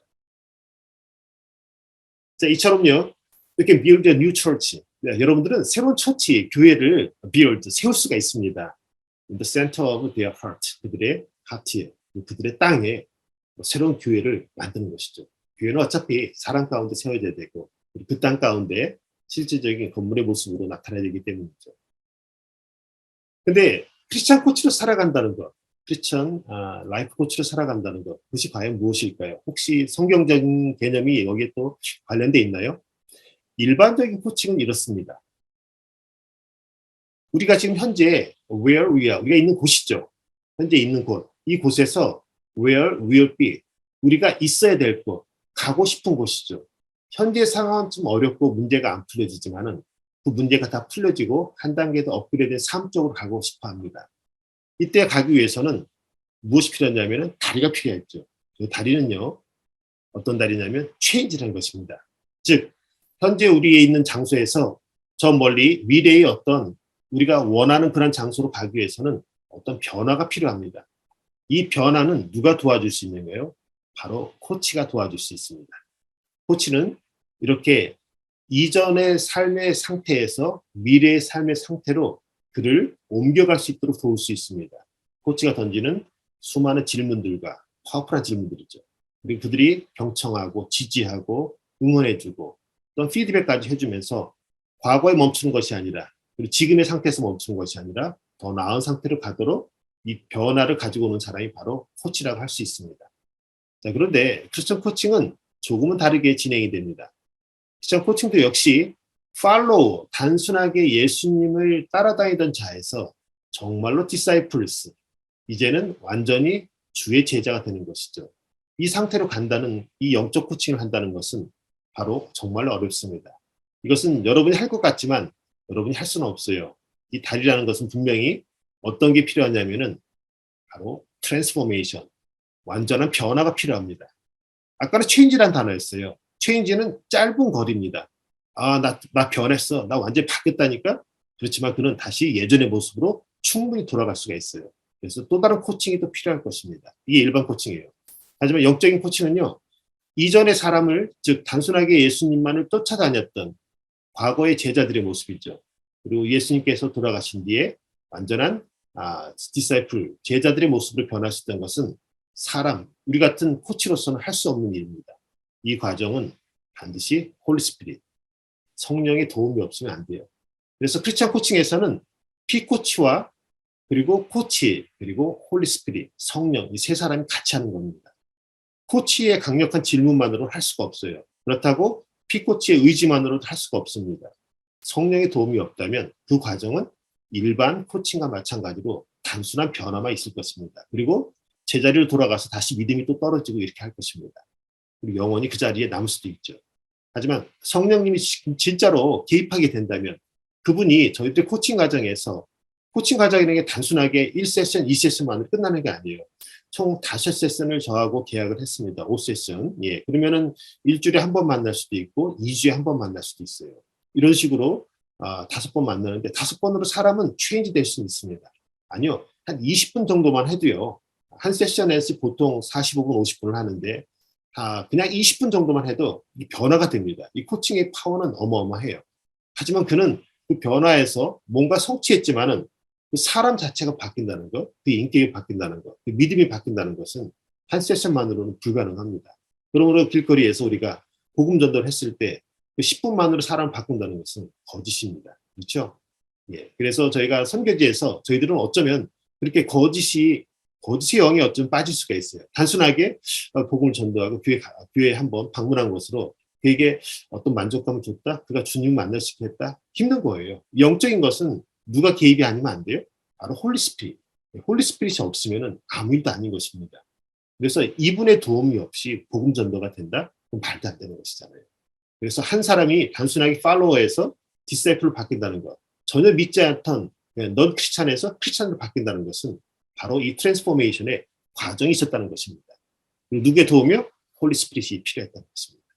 자, 이처럼요. 이렇게 build a new church. 네, 여러분들은 새로운 처치, 교회를 세울 수가 있습니다. In the center of their heart. 그들의 하트에, 그들의 땅에 새로운 교회를 만드는 것이죠. 교회는 어차피 사람 가운데 세워져야 되고, 그 땅 가운데 실질적인 건물의 모습으로 나타나야 되기 때문이죠. 근데 크리스찬 코치로 살아간다는 것, 크리스천 라이프 코치로 살아간다는 것, 그것이 과연 무엇일까요? 혹시 성경적인 개념이 여기에 또 관련돼 있나요? 일반적인 코칭은 이렇습니다. 우리가 지금 현재 where we are, 우리가 있는 곳이죠. 현재 있는 곳, 이 곳에서 where we'll be, 우리가 있어야 될 곳, 가고 싶은 곳이죠. 현재 상황은 좀 어렵고 문제가 안 풀려지지만은 그 문제가 다 풀려지고 한 단계 더 업그레이드된 삶 쪽으로 가고 싶어 합니다. 이때 가기 위해서는 무엇이 필요하냐면은 다리가 필요했죠. 그 다리는요, 어떤 다리냐면 체인지라는 것입니다. 즉, 현재 우리에 있는 장소에서 저 멀리 미래의 어떤 우리가 원하는 그런 장소로 가기 위해서는 어떤 변화가 필요합니다. 이 변화는 누가 도와줄 수 있는가요? 바로 코치가 도와줄 수 있습니다. 코치는 이렇게 이전의 삶의 상태에서 미래의 삶의 상태로 그를 옮겨갈 수 있도록 도울 수 있습니다. 코치가 던지는 수많은 질문들과 파워풀한 질문들이죠. 그리고 그들이 경청하고 지지하고 응원해주고 또 피드백까지 해주면서 과거에 멈추는 것이 아니라 그리고 지금의 상태에서 멈추는 것이 아니라 더 나은 상태로 가도록 이 변화를 가지고 오는 사람이 바로 코치라고 할 수 있습니다. 자, 그런데 크리스천 코칭은 조금은 다르게 진행이 됩니다. 크리스천 코칭도 역시 팔로우, 단순하게 예수님을 따라다니던 자에서 정말로 디사이플스, 이제는 완전히 주의 제자가 되는 것이죠. 이 상태로 간다는, 이 영적 코칭을 한다는 것은 바로 정말로 어렵습니다. 이것은 여러분이 할 것 같지만 여러분이 할 수는 없어요. 이 다리라는 것은 분명히 어떤 게 필요하냐면은 바로 트랜스포메이션, 완전한 변화가 필요합니다. 아까는 체인지란 단어였어요. 체인지는 짧은 거리입니다. 나 변했어. 나 완전히 바뀌었다니까? 그렇지만 그는 다시 예전의 모습으로 충분히 돌아갈 수가 있어요. 그래서 또 다른 코칭이 또 필요할 것입니다. 이게 일반 코칭이에요. 하지만 영적인 코칭은요, 이전의 사람을, 즉 단순하게 예수님만을 쫓아다녔던 과거의 제자들의 모습이죠. 그리고 예수님께서 돌아가신 뒤에 완전한 디사이플, 제자들의 모습으로 변화하셨던 것은 사람, 우리 같은 코치로서는 할 수 없는 일입니다. 이 과정은 반드시 홀리 스피릿, 성령의 도움이 없으면 안 돼요. 그래서 크리스천 코칭에서는 피코치와 그리고 코치, 그리고 홀리 스피릿, 성령, 이 세 사람이 같이 하는 겁니다. 코치의 강력한 질문만으로 할 수가 없어요. 그렇다고 피코치의 의지만으로도 할 수가 없습니다. 성령의 도움이 없다면 그 과정은 일반 코칭과 마찬가지로 단순한 변화만 있을 것입니다. 그리고 제자리로 돌아가서 다시 믿음이 또 떨어지고 이렇게 할 것입니다. 그리고 영원히 그 자리에 남을 수도 있죠. 하지만 성령님이 진짜로 개입하게 된다면 그분이 저희들 코칭 과정에서, 코칭 과정이라는 게 단순하게 1세션, 2세션만으로 끝나는 게 아니에요. 총 5세션을 저하고 계약을 했습니다. 5세션. 예. 그러면은 일주일에 한 번 만날 수도 있고 2주에 한 번 만날 수도 있어요. 이런 식으로 5번 만나는데 5번으로 사람은 체인지 될 수 있습니다. 아니요. 한 20분 정도만 해도요. 한 세션에서 보통 45분, 50분을 하는데 그냥 20분 정도만 해도 변화가 됩니다. 이 코칭의 파워는 어마어마해요. 하지만 그는 그 변화에서 뭔가 성취했지만은 그 사람 자체가 바뀐다는 것, 그 인격이 바뀐다는 것, 그 믿음이 바뀐다는 것은 한 세션만으로는 불가능합니다. 그러므로 길거리에서 우리가 복음 전도를 했을 때 그 10분만으로 사람을 바꾼다는 것은 거짓입니다. 그렇죠? 예. 그래서 저희가 선교지에서 저희들은 어쩌면 그렇게 거짓의 영에 어쩌면 빠질 수가 있어요. 단순하게 복음을 전도하고 교회에 한번 방문한 것으로 그에게 어떤 만족감을 줬다, 그가 주님 만날 수 있게 했다, 힘든 거예요. 영적인 것은 누가 개입이 아니면 안 돼요? 바로 홀리 스피릿. 홀리 스피릿이 없으면 아무 일도 아닌 것입니다. 그래서 이분의 도움이 없이 복음 전도가 된다? 그럼 말도 안 되는 것이잖아요. 그래서 한 사람이 단순하게 팔로워에서 디사이플로 바뀐다는 것, 전혀 믿지 않던 넌 크리스찬에서 크리스찬으로 바뀐다는 것은 바로 이 트랜스포메이션의 과정이 있었다는 것입니다. 그리고 누구의 도움이요? 홀리 스피릿이 필요했다는 것입니다.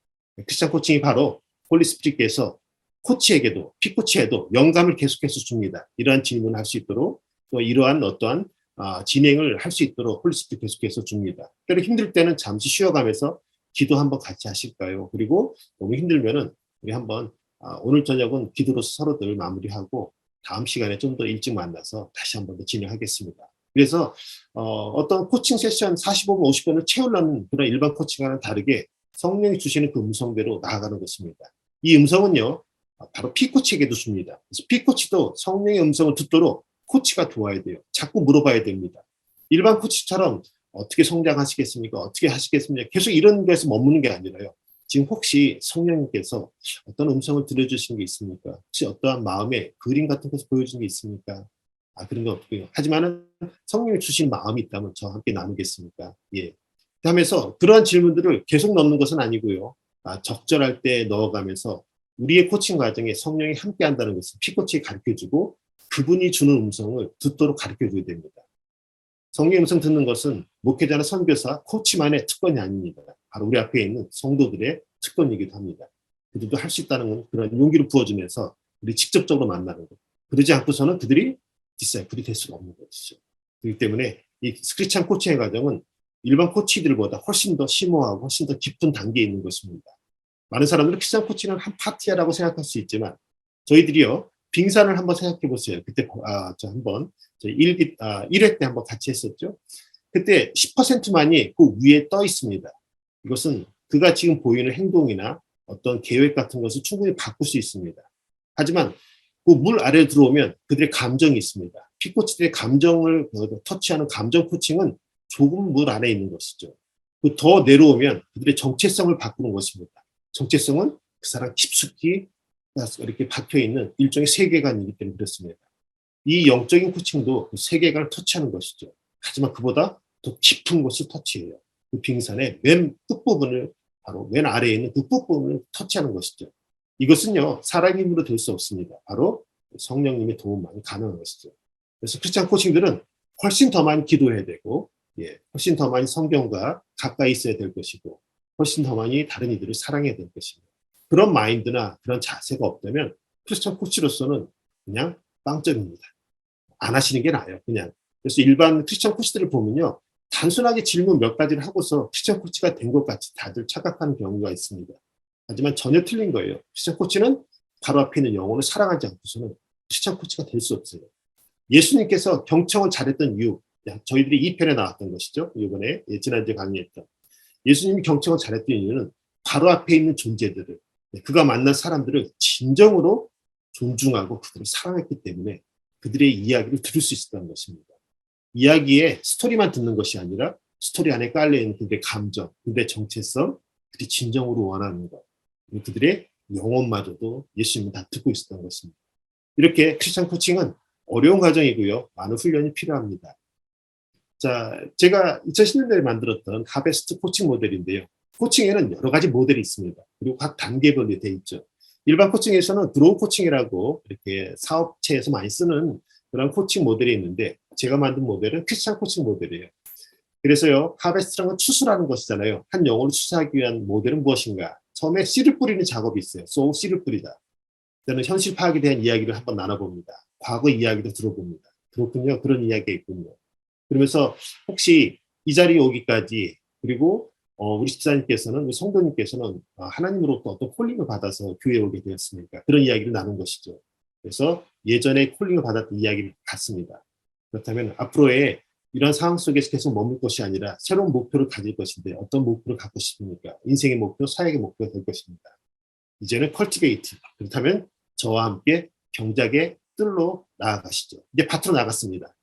크리스찬 코칭이 바로 홀리 스피릿께서 코치에게도 피코치에도 영감을 계속해서 줍니다. 이러한 질문을 할 수 있도록 또 이러한 어떠한 진행을 할 수 있도록 홀리 스피릿 계속해서 줍니다. 때로 힘들 때는 잠시 쉬어가면서 기도 한번 같이 하실까요? 그리고 너무 힘들면은 우리 한번 오늘 저녁은 기도로서 서로들 마무리하고 다음 시간에 좀 더 일찍 만나서 다시 한번 더 진행하겠습니다. 그래서 어떤 코칭 세션 45분, 50분을 채우려는 그런 일반 코칭과는 다르게 성령이 주시는 그 음성대로 나아가는 것입니다. 이 음성은요, 바로 피코치에게도 줍니다. 그래서 피코치도 성령의 음성을 듣도록 코치가 도와야 돼요. 자꾸 물어봐야 됩니다. 일반 코치처럼 어떻게 성장하시겠습니까? 어떻게 하시겠습니까? 계속 이런 데서 머무는 게 아니라요. 지금 혹시 성령님께서 어떤 음성을 들려주신 게 있습니까? 혹시 어떠한 마음의 그림 같은 것을 보여준 게 있습니까? 그런 건 없고요. 하지만은 성령이 주신 마음이 있다면 저와 함께 나누겠습니까? 예. 하면서 그러한 질문들을 계속 넣는 것은 아니고요. 적절할 때 넣어가면서 우리의 코칭 과정에 성령이 함께 한다는 것을 피코치에 가르쳐주고 그분이 주는 음성을 듣도록 가르쳐줘야 됩니다. 성령의 음성 듣는 것은 목회자나 선교사, 코치만의 특권이 아닙니다. 바로 우리 앞에 있는 성도들의 특권이기도 합니다. 그들도 할 수 있다는 건 그런 용기를 부어주면서 우리 직접적으로 만나는 것. 그러지 않고서는 그들이 디사이플이 될 수가 없는 것이죠. 그렇기 때문에 이 스크리찬 코칭의 과정은 일반 코치들보다 훨씬 더 심오하고 훨씬 더 깊은 단계에 있는 것입니다. 많은 사람들은 크리스찬 코칭은 한 파트야라고 생각할 수 있지만 저희들이요 빙산을 한번 생각해 보세요. 그때 저 한번 1회 때 한번 같이 했었죠. 그때 10%만이 그 위에 떠 있습니다. 이것은 그가 지금 보이는 행동이나 어떤 계획 같은 것을 충분히 바꿀 수 있습니다. 하지만 그 물 아래에 들어오면 그들의 감정이 있습니다. 피코치들의 감정을 터치하는 감정 코칭은 조금 물 아래에 있는 것이죠. 더 내려오면 그들의 정체성을 바꾸는 것입니다. 정체성은 그 사람 깊숙이 이렇게 박혀 있는 일종의 세계관이기 때문에 그렇습니다. 이 영적인 코칭도 그 세계관을 터치하는 것이죠. 하지만 그보다 더 깊은 곳을 터치해요. 그 빙산의 맨 끝부분을 바로 맨 아래에 있는 그 끝부분을 터치하는 것이죠. 이것은요 사람 힘으로 될 수 없습니다. 바로 성령님의 도움만이 가능한 것이죠. 그래서 크리스찬 코칭들은 훨씬 더 많이 기도해야 되고, 훨씬 더 많이 성경과 가까이 있어야 될 것이고, 훨씬 더 많이 다른 이들을 사랑해야 될 것입니다. 그런 마인드나 그런 자세가 없다면 크리스찬 코치로서는 그냥 빵점입니다. 안 하시는 게 나아요, 그냥. 그래서 일반 크리스찬 코치들을 보면요, 단순하게 질문 몇 가지를 하고서 크리스찬 코치가 된 것 같이 다들 착각하는 경우가 있습니다. 하지만 전혀 틀린 거예요. 크리스찬 코치는 바로 앞에 있는 영혼을 사랑하지 않고서는 크리스찬 코치가 될 수 없어요. 예수님께서 경청을 잘했던 이유, 저희들이 2편에 나왔던 것이죠. 이번에 지난주에 강의했던. 예수님이 경청을 잘했던 이유는 바로 앞에 있는 존재들을, 그가 만난 사람들을 진정으로 존중하고 그들을 사랑했기 때문에 그들의 이야기를 들을 수 있었다는 것입니다. 이야기에 스토리만 듣는 것이 아니라 스토리 안에 깔려있는 그들의 감정, 그들의 정체성, 그들이 진정으로 원하는 것, 그들의 영혼마저도 예수님은 다 듣고 있었던 것입니다. 이렇게 크리스찬 코칭은 어려운 과정이고요. 많은 훈련이 필요합니다. 자, 제가 2010년대에 만들었던 하베스트 코칭 모델인데요. 코칭에는 여러 가지 모델이 있습니다. 그리고 각 단계별로 되어 있죠. 일반 코칭에서는 드로우 코칭이라고 이렇게 사업체에서 많이 쓰는 그런 코칭 모델이 있는데 제가 만든 모델은 크리스찬 코칭 모델이에요. 그래서요, 하베스트라는 건 추수라는 것이잖아요. 한 영혼을 추수하기 위한 모델은 무엇인가? 처음에 씨를 뿌리는 작업이 있어요. 씨를 뿌리다. 저는 현실 파악에 대한 이야기를 한번 나눠봅니다. 과거 이야기도 들어봅니다. 그렇군요. 그런 이야기가 있군요. 그러면서 혹시 이 자리에 오기까지 그리고 우리 집사님께서는 우리 성도님께서는 하나님으로부터 어떤 콜링을 받아서 교회에 오게 되었습니까? 그런 이야기를 나눈 것이죠. 그래서 예전에 콜링을 받았던 이야기를 같습니다. 그렇다면 앞으로의 이런 상황 속에서 계속 머물 것이 아니라 새로운 목표를 가질 것인데 어떤 목표를 갖고 싶습니까? 인생의 목표, 사역의 목표가 될 것입니다. 이제는 컬티베이트. 그렇다면 저와 함께 경작의 뜰로 나아가시죠. 이제 밭으로 나갔습니다.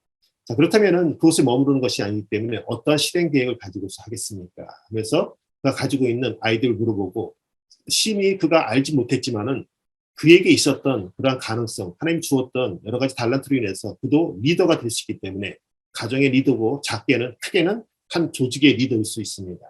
자, 그렇다면은 그곳에 머무르는 것이 아니기 때문에 어떠한 실행 계획을 가지고서 하겠습니까? 하면서 그가 가지고 있는 아이디어를 물어보고 심히 그가 알지 못했지만은 그에게 있었던 그러한 가능성, 하나님이 주었던 여러 가지 달란트로 인해서 그도 리더가 될 수 있기 때문에 가정의 리더고 작게는 크게는 한 조직의 리더일 수 있습니다.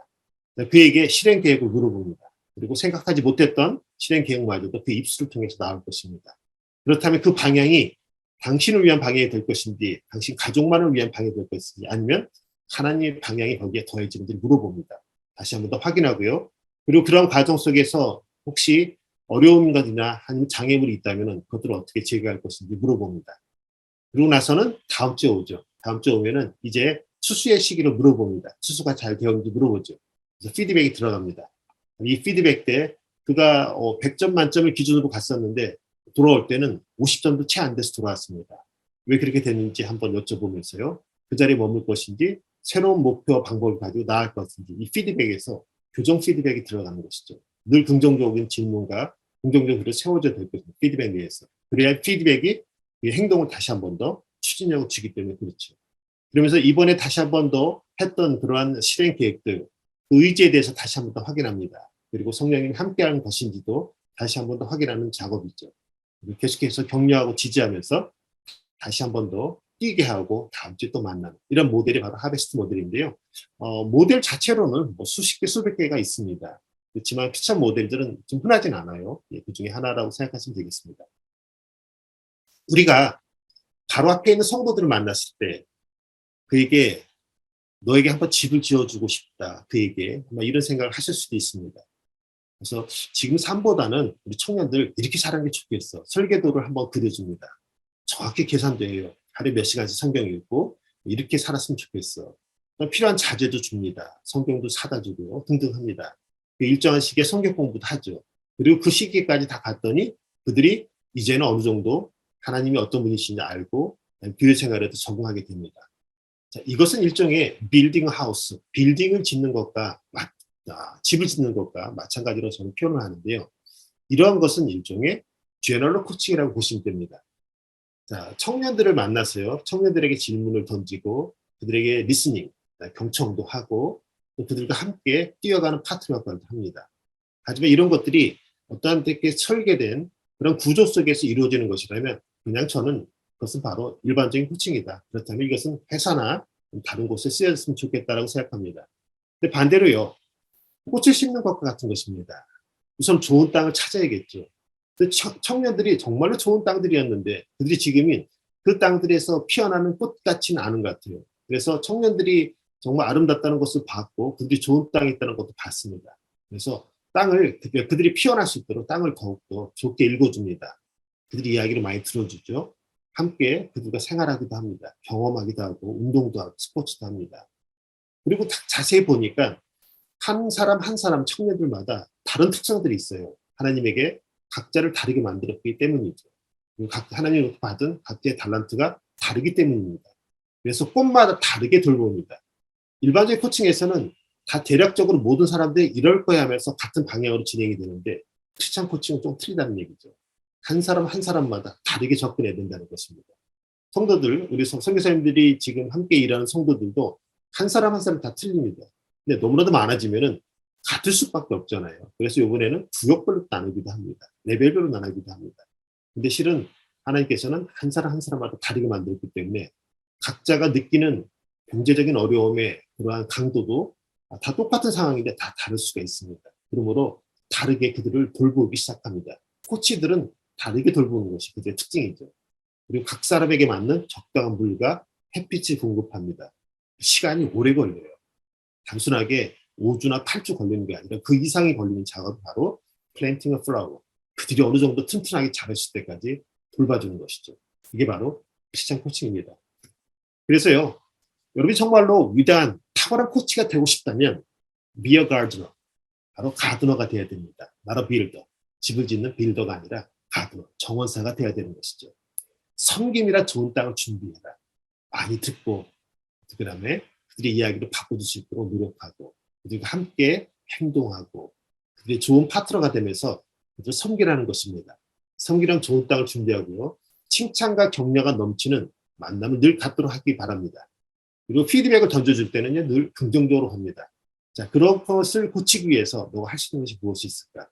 그에게 실행 계획을 물어봅니다. 그리고 생각하지 못했던 실행 계획마저도 그 입술을 통해서 나올 것입니다. 그렇다면 그 방향이 당신을 위한 방향이 될 것인지, 당신 가족만을 위한 방향이 될 것인지, 아니면 하나님의 방향이 거기에 더해지는지 물어봅니다. 다시 한번 더 확인하고요. 그리고 그런 과정 속에서 혹시 어려움이나 아니면 장애물이 있다면 그것들을 어떻게 제거할 것인지 물어봅니다. 그리고 나서는 다음 주에 오죠. 다음 주에 오면은 이제 추수의 시기를 물어봅니다. 추수가 잘 되었는지 물어보죠. 그래서 피드백이 들어갑니다. 이 피드백 때 그가 100점 만점을 기준으로 갔었는데 돌아올 때는 50점도 채 안 돼서 돌아왔습니다. 왜 그렇게 됐는지 한번 여쭤보면서요. 그 자리에 머물 것인지 새로운 목표와 방법을 가지고 나아갈 것인지 이 피드백에서 교정 피드백이 들어가는 것이죠. 늘 긍정적인 질문과 긍정적으로 세워져야 될 것입니다. 피드백 내에서. 그래야 피드백이 이 행동을 다시 한 번 더 추진력을 주기 때문에 그렇죠. 그러면서 이번에 다시 한 번 더 했던 그러한 실행 계획들, 그 의지에 대해서 다시 한 번 더 확인합니다. 그리고 성령님이 함께하는 것인지도 다시 한 번 더 확인하는 작업이죠. 계속해서 격려하고 지지하면서 다시 한 번 더 뛰게 하고 다음 주에 또 만나는 이런 모델이 바로 하베스트 모델인데요. 모델 자체로는 뭐 수십 개, 수백 개가 있습니다. 그렇지만 피처 모델들은 좀 흔하진 않아요. 예, 그 중에 하나라고 생각하시면 되겠습니다. 우리가 바로 앞에 있는 성도들을 만났을 때 그에게 너에게 한번 집을 지어주고 싶다. 그에게 이런 생각을 하실 수도 있습니다. 그래서 지금 삶보다는 우리 청년들 이렇게 살아는 게 좋겠어. 설계도를 한번 그려줍니다. 정확히 계산돼요. 하루에 몇 시간씩 성경 읽고 이렇게 살았으면 좋겠어. 필요한 자재도 줍니다. 성경도 사다 주고요. 등등 합니다. 그 일정한 시기에 성경 공부도 하죠. 그리고 그 시기까지 다 갔더니 그들이 이제는 어느 정도 하나님이 어떤 분이신지 알고 교회 생활에도 적응하게 됩니다. 자, 이것은 일종의 빌딩 하우스, 빌딩을 짓는 것과 집을 짓는 것과 마찬가지로 저는 표현을 하는데요. 이러한 것은 일종의 제너럴 코칭이라고 보시면 됩니다. 자, 청년들을 만나서요. 청년들에게 질문을 던지고 그들에게 리스닝, 경청도 하고 또 그들과 함께 뛰어가는 파트너 역할도 합니다. 하지만 이런 것들이 어떠한 되게 설계된 그런 구조 속에서 이루어지는 것이라면 그냥 저는 그것은 바로 일반적인 코칭이다. 그렇다면 이것은 회사나 다른 곳에 쓰였으면 좋겠다라고 생각합니다. 근데 반대로요. 꽃을 심는 것과 같은 것입니다. 우선 좋은 땅을 찾아야겠죠. 청년들이 정말로 좋은 땅들이었는데 그들이 지금은 그 땅들에서 피어나는 꽃 같지는 않은 것 같아요. 그래서 청년들이 정말 아름답다는 것을 봤고 그들이 좋은 땅이 있다는 것도 봤습니다. 그래서 땅을 그들이 피어날 수 있도록 땅을 더욱더 좋게 읽어줍니다. 그들이 이야기를 많이 들어주죠. 함께 그들과 생활하기도 합니다. 경험하기도 하고 운동도 하고 스포츠도 합니다. 그리고 자세히 보니까 한 사람 한 사람 청년들마다 다른 특성들이 있어요. 하나님에게 각자를 다르게 만들었기 때문이죠. 하나님으로부터 받은 각자의 달란트가 다르기 때문입니다. 그래서 꽃마다 다르게 돌봅니다. 일반적인 코칭에서는 다 대략적으로 모든 사람들이 이럴 거야 하면서 같은 방향으로 진행이 되는데 크리스찬 코칭은 좀 틀리다는 얘기죠. 한 사람 한 사람마다 다르게 접근해야 된다는 것입니다. 성도들, 우리 선교사님들이 지금 함께 일하는 성도들도 한 사람 한 사람 다 틀립니다. 근데 너무나도 많아지면은 같을 수밖에 없잖아요. 그래서 이번에는 구역별로 나누기도 합니다. 레벨별로 나누기도 합니다. 근데 실은 하나님께서는 한 사람 한 사람마다 다르게 만들었기 때문에 각자가 느끼는 경제적인 어려움의 그러한 강도도 다 똑같은 상황인데 다 다를 수가 있습니다. 그러므로 다르게 그들을 돌보기 시작합니다. 코치들은 다르게 돌보는 것이 그들의 특징이죠. 그리고 각 사람에게 맞는 적당한 물과 햇빛을 공급합니다. 시간이 오래 걸려요. 단순하게 5주나 8주 걸리는 게 아니라 그 이상이 걸리는 작업이 바로 플랜팅 어 플라워. 그들이 어느 정도 튼튼하게 자랐을 때까지 돌봐주는 것이죠. 이게 바로 크리스찬 코칭입니다. 그래서요, 여러분이 정말로 위대한 탁월한 코치가 되고 싶다면 미어 가드너, 바로 가드너가 돼야 됩니다. 나로 빌더, 집을 짓는 빌더가 아니라 가드너, 정원사가 돼야 되는 것이죠. 섬김이라 좋은 땅을 준비해라. 많이 듣고 그다음에 그들의 이야기를 바꿔줄 수 있도록 노력하고 그들과 함께 행동하고 그들의 좋은 파트너가 되면서 그들을 섬기라는 것입니다. 섬기랑 좋은 땅을 준비하고요. 칭찬과 격려가 넘치는 만남을 늘 갖도록 하기 바랍니다. 그리고 피드백을 던져줄 때는요, 늘 긍정적으로 합니다. 자, 그런 것을 고치기 위해서 너가 할 수 있는 것이 무엇이 있을까?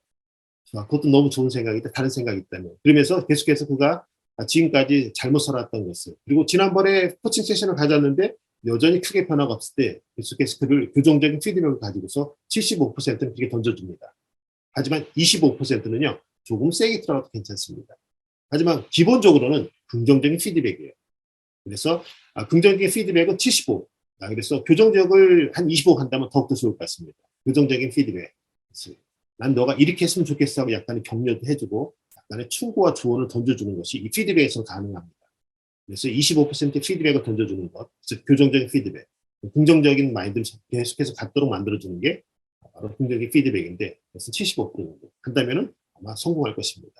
그것도 너무 좋은 생각이다. 다른 생각이 있다면. 그러면서 계속해서 그가 지금까지 잘못 살았던 것을. 그리고 지난번에 코칭 세션을 가졌는데 여전히 크게 변화가 없을 때 계속해서 그를 교정적인 피드백을 가지고서 75%는 그렇게 던져줍니다. 하지만 25%는요. 조금 세게 들어가도 괜찮습니다. 하지만 기본적으로는 긍정적인 피드백이에요. 그래서 긍정적인 피드백은 75. 그래서 교정적을 한 25 간다면 더욱더 좋을 것 같습니다. 교정적인 피드백. 난 너가 이렇게 했으면 좋겠어 하고 약간의 격려도 해주고 약간의 충고와 조언을 던져주는 것이 이 피드백에서 가능합니다. 그래서 25% 피드백을 던져주는 것, 즉 교정적인 피드백, 긍정적인 마인드를 계속해서 갖도록 만들어주는 게 바로 긍정적인 피드백인데 그래서 75% 정도 한다면은 아마 성공할 것입니다.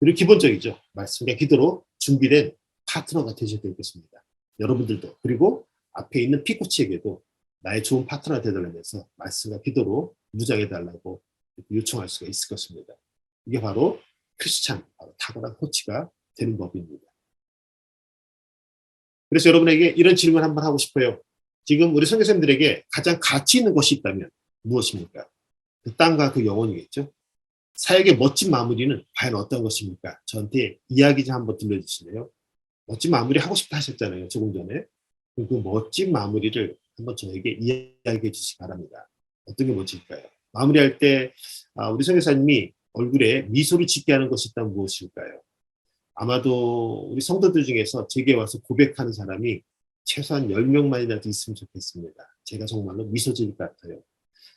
그리고 기본적이죠. 말씀과 기도로 준비된 파트너가 되셔야 되겠습니다. 여러분들도 그리고 앞에 있는 피코치에게도 나의 좋은 파트너가 되달라면서 말씀과 기도로 무장해달라고 요청할 수가 있을 것입니다. 이게 바로 크리스찬, 바로 탁월한 코치가 되는 법입니다. 그래서 여러분에게 이런 질문 한번 하고 싶어요. 지금 우리 선교사님들에게 가장 가치 있는 것이 있다면 무엇입니까? 그 땅과 그 영혼이겠죠. 사역의 멋진 마무리는 과연 어떤 것입니까? 저한테 이야기 좀 한번 들려주시네요. 멋진 마무리 하고 싶다 하셨잖아요. 조금 전에. 그 멋진 마무리를 한번 저에게 이야기해 주시기 바랍니다. 어떤 게 멋질까요? 마무리할 때 우리 선교사님이 얼굴에 미소를 짓게 하는 것이 있다면 무엇일까요? 아마도 우리 성도들 중에서 제게 와서 고백하는 사람이 최소한 10명만이라도 있으면 좋겠습니다. 제가 정말로 미소 지을 것 같아요.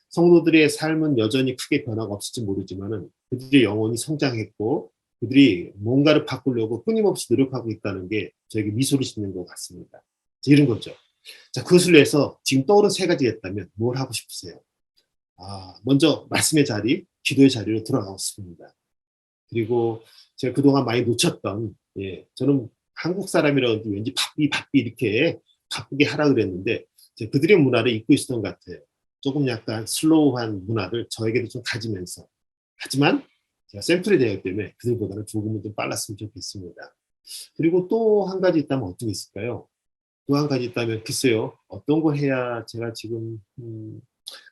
성도들의 삶은 여전히 크게 변화가 없을지 모르지만은 그들의 영혼이 성장했고 그들이 뭔가를 바꾸려고 끊임없이 노력하고 있다는 게 저에게 미소를 짓는 것 같습니다. 이런 거죠. 자, 그것을 위해서 지금 떠오른 세 가지가 있다면 뭘 하고 싶으세요? 먼저 말씀의 자리, 기도의 자리로 돌아가고 싶습니다. 그리고 제가 그동안 많이 놓쳤던, 저는 한국 사람이라고 왠지 바삐 이렇게 바쁘게 하라 그랬는데 그들의 문화를 잊고 있었던 것 같아요. 조금 약간 슬로우한 문화를 저에게도 좀 가지면서. 하지만 제가 샘플이 되었기 때문에 그들보다는 조금은 좀 빨랐으면 좋겠습니다. 그리고 또 한 가지 있다면 어떤 게 있을까요? 또 한 가지 있다면 글쎄요. 어떤 걸 해야 제가 지금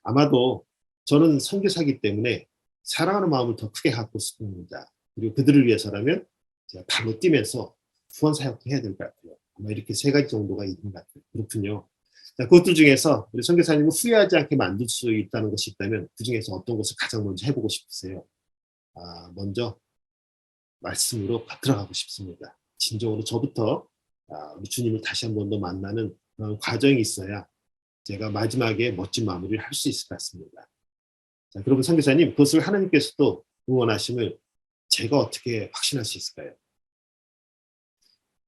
아마도 저는 선교사이기 때문에 사랑하는 마음을 더 크게 갖고 싶습니다. 그리고 그들을 위해서라면 제가 발로 뛰면서 후원 사역도 해야 될 것 같아요. 아마 이렇게 세 가지 정도가 있는 것 같아요. 그렇군요. 자, 그것들 중에서 우리 선교사님은 후회하지 않게 만들 수 있다는 것이 있다면 그 중에서 어떤 것을 가장 먼저 해보고 싶으세요? 먼저 말씀으로 들어가고 싶습니다. 진정으로 저부터 우리 주님을 다시 한 번 더 만나는 그런 과정이 있어야 제가 마지막에 멋진 마무리를 할 수 있을 것 같습니다. 자, 그러면 선교사님, 그것을 하나님께서도 응원하심을 제가 어떻게 확신할 수 있을까요?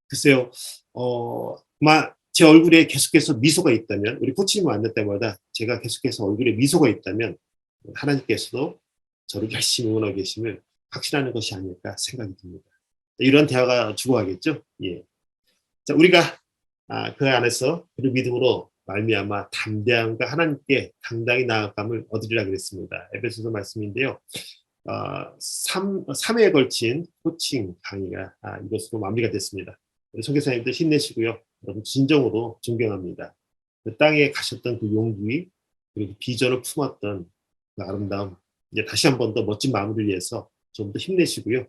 글쎄요, 제 얼굴에 계속해서 미소가 있다면, 우리 코치님 만날 때마다 제가 계속해서 얼굴에 미소가 있다면, 하나님께서도 저를 열심히 응원하고 계심을 확신하는 것이 아닐까 생각이 듭니다. 이런 대화가 죽어가겠죠? 예. 자, 우리가 그 안에서 그 믿음으로 말미암아 담대함과 하나님께 당당히 나아감을 얻으리라 그랬습니다. 에베소서 말씀인데요. 3회에 걸친 코칭 강의가 이것으로 마무리가 됐습니다. 우리 선교사님들 힘내시고요. 여러분 진정으로 존경합니다. 그 땅에 가셨던 그 용기 그리고 비전을 품었던 그 아름다움 이제 다시 한 번 더 멋진 마무리를 위해서 좀 더 힘내시고요.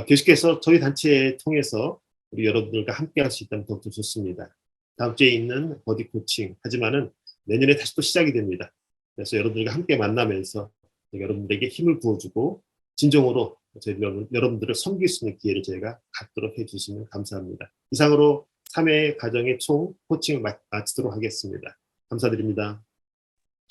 계속해서 저희 단체 통해서 우리 여러분들과 함께 할 수 있다면 더욱더 좋습니다. 다음 주에 있는 버디 코칭 하지만은 내년에 다시 또 시작이 됩니다. 그래서 여러분들과 함께 만나면서 여러분들에게 힘을 부어주고 진정으로 여러분들을 섬길 수 있는 기회를 저희가 갖도록 해주시면 감사합니다. 이상으로 3회 가정의 총 코칭을 마치도록 하겠습니다. 감사드립니다.